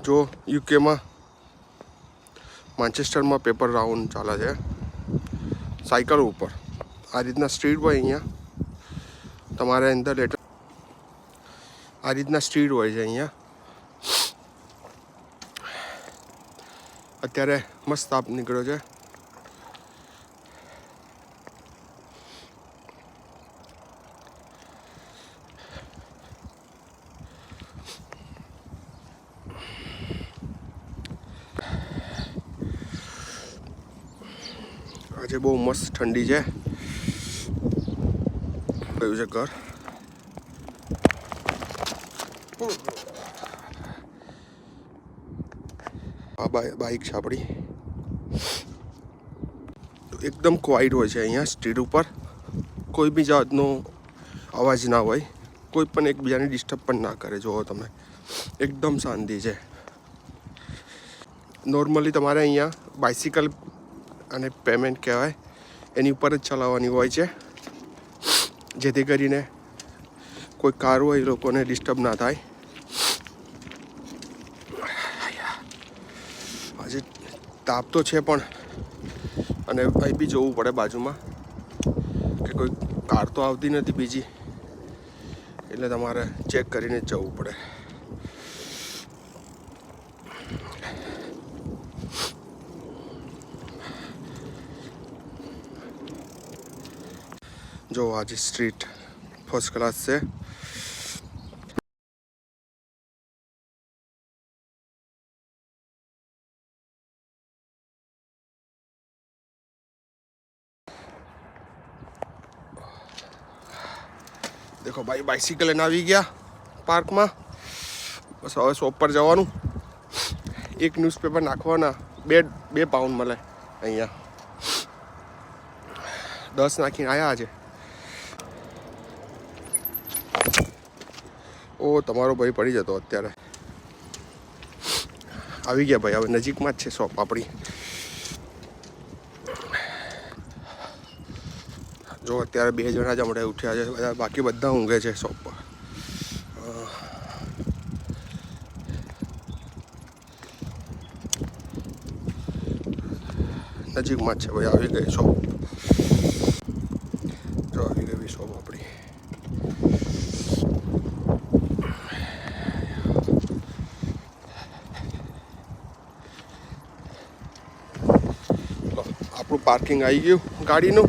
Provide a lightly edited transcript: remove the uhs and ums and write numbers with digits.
જો યુકેમાં માન્ચેસ્ટરમાં paper round ચાલે છે સાયકલ ઉપર. આ રીતના સ્ટ્રીટ હોય અહીંયા તમારે અંદર લેટર, આ રીતના સ્ટ્રીટ હોય છે અહીંયા. અત્યારે મસ્ત તાપ નીકળ્યો છે. આજે બહુ મસ્ત ઠંડી છે. કયું છે ઘર? આ બાઇક છે આપણી. એકદમ ક્વાઇટ હોય છે અહીંયા સ્ટ્રીટ ઉપર. કોઈ બી જાતનો અવાજ ના હોય, કોઈ પણ એકબીજાને ડિસ્ટર્બ પણ ના કરે. જુઓ તમે, એકદમ શાંતિ છે. નોર્મલી તમારે અહીંયા બાઇસિકલ અને પેમેન્ટ કહેવાય એની ઉપર જ ચલાવવાની હોય છે, જેથી કરીને કોઈ કાર હોય એ લોકોને ડિસ્ટર્બ ના થાય. આજે તાપ તો છે પણ, અને અહીં બી જોવું પડે બાજુમાં કે કોઈ કાર તો આવતી નથી બીજી, એટલે તમારે ચેક કરીને જ જવું પડે. जो आज स्ट्रीट फर्स्ट क्लास से देखो भाई बाइसिकल लेना આવી ગયા પાર્કમાં. બસ હવે શોપ પર જવાનું. એક ન્યૂઝપેપર નાખવાના, બે પાઉન્ડ મળે અહીંયા. 10 નાખીને આવ્યા આજે. ઓ તમારો ભાઈ પડી જતો અત્યારે. આવી ગયા ભાઈ, હવે નજીકમાં જ છે શોપ આપણી. જો અત્યારે 2 જણા જ હમણાં ઉઠ્યા છે, બાકી બધા ઊંઘે છે શોપ પર. નજીકમાં જ છે ભાઈ. આવી ગઈ શોપ. જો આવી ગઈ શોપ આપણી. આપણું પાર્કિંગ આવી ગયું ગાડીનું.